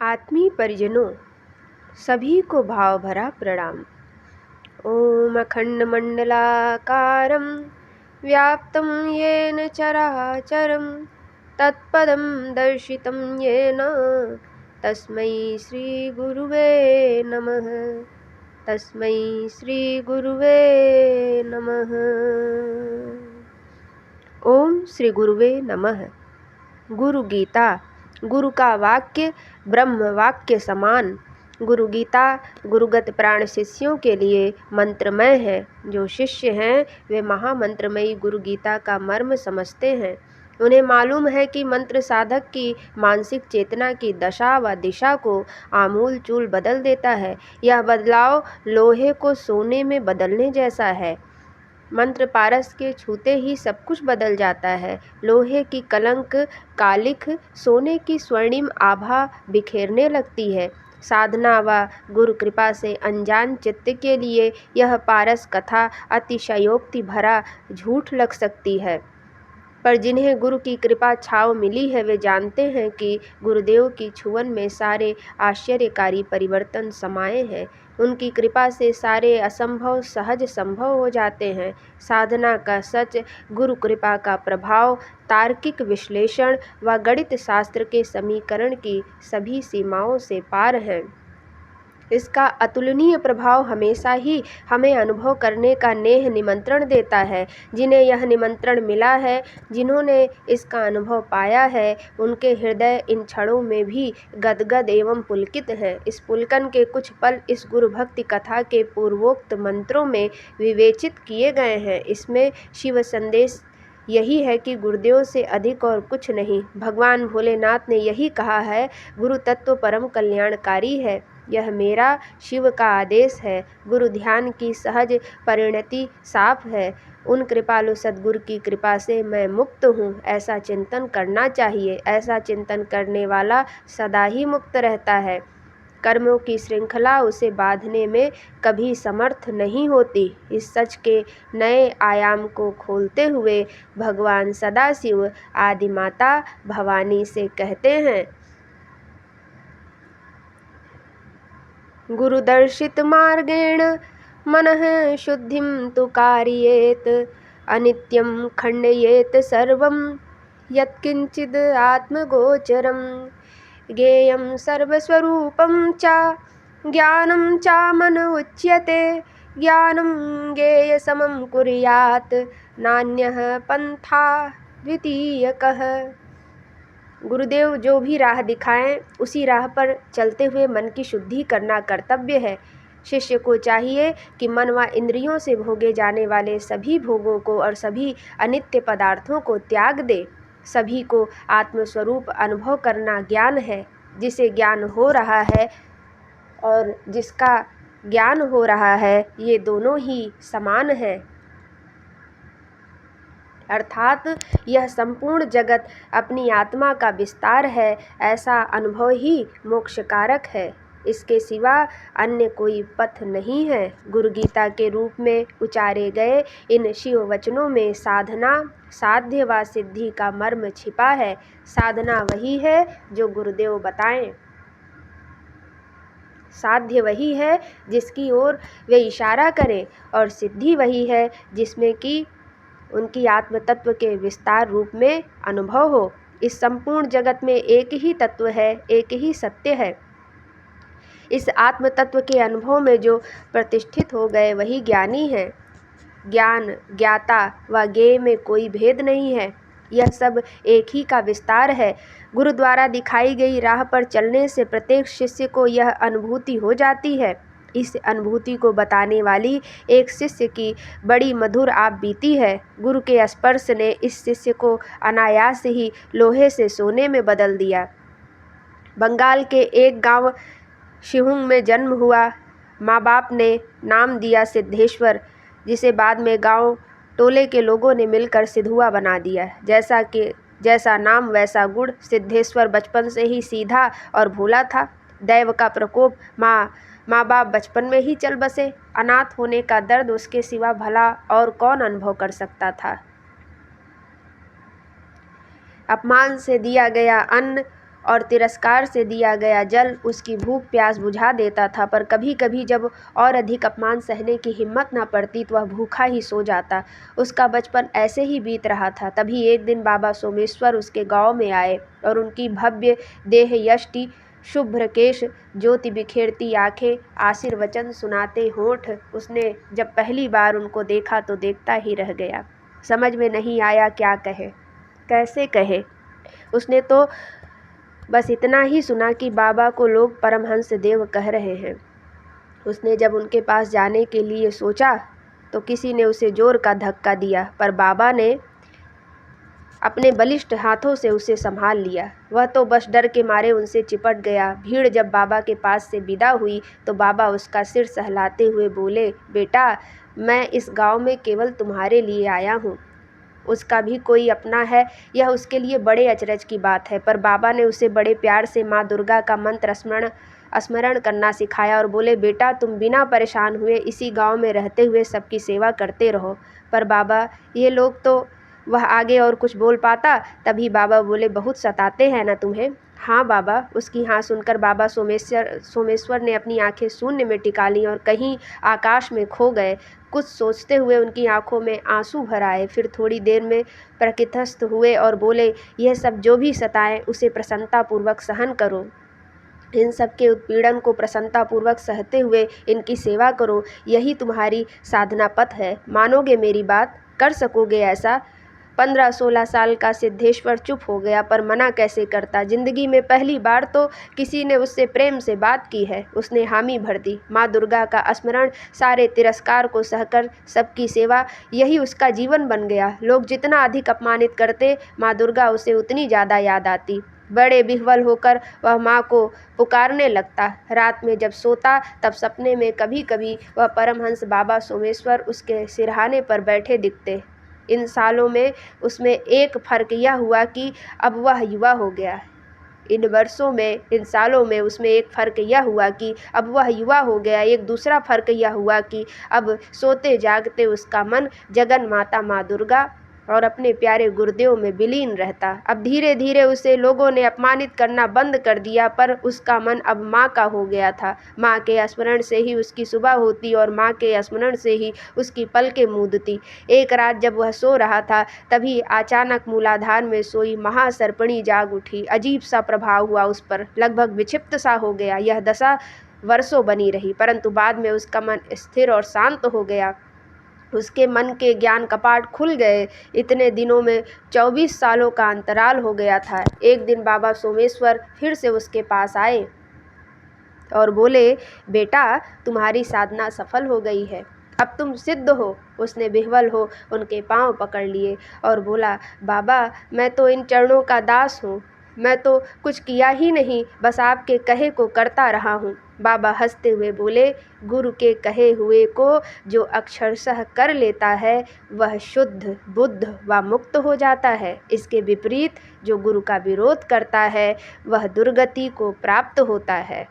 आत्मीय परिजनों, सभी को भाव भरा प्रणाम। ओम अखंडमंडलाकारं व्याप्तं येन चराचरं तत्पदं दर्शितं येन तस्मै श्री गुरुवे नमः। तस्मै श्री गुरुवे नमः। ओम श्री गुरुवे नमः। गुरु गीता, गुरु का वाक्य ब्रह्म वाक्य समान। गुरु गीता गुरुगत प्राण शिष्यों के लिए मंत्रमय है। जो शिष्य हैं वे महामंत्रमयी गुरु गीता का मर्म समझते हैं। उन्हें मालूम है कि मंत्र साधक की मानसिक चेतना की दशा व दिशा को आमूल चूल बदल देता है। यह बदलाव लोहे को सोने में बदलने जैसा है। मंत्र पारस के छूते ही सब कुछ बदल जाता है। लोहे की कलंक कालिख सोने की स्वर्णिम आभा बिखेरने लगती है। साधना व गुरु कृपा से अनजान चित्त के लिए यह पारस कथा अतिशयोक्ति भरा झूठ लग सकती है, पर जिन्हें गुरु की कृपा छाव मिली है वे जानते हैं कि गुरुदेव की छुअन में सारे आश्चर्यकारी परिवर्तन समाये हैं। उनकी कृपा से सारे असंभव सहज संभव हो जाते हैं। साधना का सच, गुरु कृपा का प्रभाव तार्किक विश्लेषण व गणित शास्त्र के समीकरण की सभी सीमाओं से पार है। इसका अतुलनीय प्रभाव हमेशा ही हमें अनुभव करने का नेह निमंत्रण देता है। जिन्हें यह निमंत्रण मिला है, जिन्होंने इसका अनुभव पाया है, उनके हृदय इन क्षणों में भी गदगद एवं पुलकित है। इस पुलकन के कुछ पल इस गुरु भक्ति कथा के पूर्वोक्त मंत्रों में विवेचित किए गए हैं। इसमें शिव संदेश यही है कि गुरुदेव से अधिक और कुछ नहीं। भगवान भोलेनाथ ने यही कहा है, गुरु तत्व परम कल्याणकारी है। यह मेरा शिव का आदेश है। गुरु ध्यान की सहज परिणति साफ है। उन कृपालु सद्गुरु की कृपा से मैं मुक्त हूँ, ऐसा चिंतन करना चाहिए। ऐसा चिंतन करने वाला सदा ही मुक्त रहता है। कर्मों की श्रृंखला उसे बांधने में कभी समर्थ नहीं होती। इस सच के नए आयाम को खोलते हुए भगवान सदाशिव आदि माता भवानी से कहते हैं, गुरुदर्शित मार्गेण मनः शुद्धिं तु कारयेत् अनित्यं खण्डयेत् सर्वं यत्किंचिद् आत्मगोचरं ज्ञेयं सर्वस्वरूपं च ज्ञानं च मन उच्यते ज्ञानं ज्ञेयसमं कुर्यात् नान्यः पन्था द्वितीयकः। गुरुदेव जो भी राह दिखाएं उसी राह पर चलते हुए मन की शुद्धि करना कर्तव्य है। शिष्य को चाहिए कि मन व इंद्रियों से भोगे जाने वाले सभी भोगों को और सभी अनित्य पदार्थों को त्याग दे। सभी को आत्मस्वरूप अनुभव करना ज्ञान है। जिसे ज्ञान हो रहा है और जिसका ज्ञान हो रहा है, ये दोनों ही समान है। अर्थात यह संपूर्ण जगत अपनी आत्मा का विस्तार है, ऐसा अनुभव ही मोक्षकारक है। इसके सिवा अन्य कोई पथ नहीं है। गुरु गीता के रूप में उचारे गए इन शिव वचनों में साधना, साध्य व सिद्धि का मर्म छिपा है। साधना वही है जो गुरुदेव बताएं। साध्य वही है जिसकी ओर वे इशारा करें, और सिद्धि वही है जिसमें कि उनकी आत्म तत्व के विस्तार रूप में अनुभव हो। इस संपूर्ण जगत में एक ही तत्व है, एक ही सत्य है। इस आत्म तत्व के अनुभव में जो प्रतिष्ठित हो गए वही ज्ञानी है। ज्ञान, ज्ञाता व ज्ञेय में कोई भेद नहीं है। यह सब एक ही का विस्तार है। गुरु द्वारा दिखाई गई राह पर चलने से प्रत्येक शिष्य को यह अनुभूति हो जाती है। इस अनुभूति को बताने वाली एक शिष्य की बड़ी मधुर आप बीती है। गुरु के स्पर्श ने इस शिष्य को अनायास ही लोहे से सोने में बदल दिया। बंगाल के एक गांव शिहुंग में जन्म हुआ। माँ बाप ने नाम दिया सिद्धेश्वर, जिसे बाद में गांव टोले के लोगों ने मिलकर सिधुआ बना दिया। जैसा नाम वैसा गुण। सिद्धेश्वर बचपन से ही सीधा और भोला था। दैव का प्रकोप माँ बाप बचपन में ही चल बसे। अनाथ होने का दर्द उसके सिवा भला और कौन अनुभव कर सकता था। अपमान से दिया गया अन्न और तिरस्कार से दिया गया जल उसकी भूख प्यास बुझा देता था, पर कभी कभी जब और अधिक अपमान सहने की हिम्मत न पड़ती तो वह भूखा ही सो जाता। उसका बचपन ऐसे ही बीत रहा था। तभी एक दिन बाबा सोमेश्वर उसके गांव में आए और उनकी भव्य देह यष्टि, शुभ्र केश, ज्योति बिखेरती आंखें, आशीर्वचन सुनाते होंठ, उसने जब पहली बार उनको देखा तो देखता ही रह गया। समझ में नहीं आया क्या कहे, कैसे कहे। उसने तो बस इतना ही सुना कि बाबा को लोग परमहंस देव कह रहे हैं। उसने जब उनके पास जाने के लिए सोचा तो किसी ने उसे जोर का धक्का दिया, पर बाबा ने अपने बलिष्ठ हाथों से उसे संभाल लिया। वह तो बस डर के मारे उनसे चिपट गया। भीड़ जब बाबा के पास से विदा हुई तो बाबा उसका सिर सहलाते हुए बोले, बेटा, मैं इस गांव में केवल तुम्हारे लिए आया हूँ। उसका भी कोई अपना है, यह उसके लिए बड़े अचरज की बात है। पर बाबा ने उसे बड़े प्यार से माँ दुर्गा का मंत्र स्मरण करना सिखाया और बोले, बेटा, तुम बिना परेशान हुए इसी गांव में रहते हुए सबकी सेवा करते रहो। पर बाबा, ये लोग तो, वह आगे और कुछ बोल पाता, तभी बाबा बोले, बहुत सताते हैं ना तुम्हें? हाँ बाबा। उसकी हाँ सुनकर बाबा सोमेश्वर ने अपनी आंखें शून्य में टिका लीं और कहीं आकाश में खो गए। कुछ सोचते हुए उनकी आंखों में आंसू भर आए। फिर थोड़ी देर में प्रकृतिस्थ हुए और बोले, यह सब जो भी सताएं उसे प्रसन्नतापूर्वक सहन करो। इन सब के उत्पीड़न को प्रसन्नतापूर्वक सहते हुए इनकी सेवा करो। यही तुम्हारी साधना पथ है। मानोगे मेरी बात? कर सकोगे ऐसा? 15-16 साल का सिद्धेश्वर चुप हो गया, पर मना कैसे करता। जिंदगी में पहली बार तो किसी ने उससे प्रेम से बात की है। उसने हामी भर दी। माँ दुर्गा का स्मरण, सारे तिरस्कार को सहकर सबकी सेवा, यही उसका जीवन बन गया। लोग जितना अधिक अपमानित करते, माँ दुर्गा उसे उतनी ज़्यादा याद आती। बड़े विह्वल होकर वह माँ को पुकारने लगता। रात में जब सोता तब सपने में कभी कभी वह परमहंस बाबा सोमेश्वर उसके सिरहाने पर बैठे दिखते। इन सालों में उसमें एक फ़र्क यह हुआ कि अब वह युवा हो गया। इन सालों में उसमें एक फ़र्क यह हुआ कि अब वह युवा हो गया। एक दूसरा फ़र्क यह हुआ कि अब सोते जागते उसका मन जगन माता माँ दुर्गा और अपने प्यारे गुरुदेव में विलीन रहता। अब धीरे धीरे उसे लोगों ने अपमानित करना बंद कर दिया, पर उसका मन अब माँ का हो गया था। माँ के स्मरण से ही उसकी सुबह होती और माँ के स्मरण से ही उसकी पलकें मूंदती। एक रात जब वह सो रहा था, तभी अचानक मूलाधार में सोई महासर्पिणी जाग उठी। अजीब सा प्रभाव हुआ उस पर, लगभग विक्षिप्त सा हो गया। यह दशा वर्षों बनी रही, परंतु बाद में उसका मन स्थिर और शांत हो गया। उसके मन के ज्ञान कपाट खुल गए। इतने दिनों में 24 सालों का अंतराल हो गया था। एक दिन बाबा सोमेश्वर फिर से उसके पास आए और बोले, बेटा, तुम्हारी साधना सफल हो गई है, अब तुम सिद्ध हो। उसने विह्वल हो उनके पांव पकड़ लिए और बोला, बाबा, मैं तो इन चरणों का दास हूँ। मैं तो कुछ किया ही नहीं, बस आपके कहे को करता रहा हूँ। बाबा हंसते हुए बोले, गुरु के कहे हुए को जो अक्षरशः कर लेता है वह शुद्ध, बुद्ध व मुक्त हो जाता है। इसके विपरीत जो गुरु का विरोध करता है वह दुर्गति को प्राप्त होता है।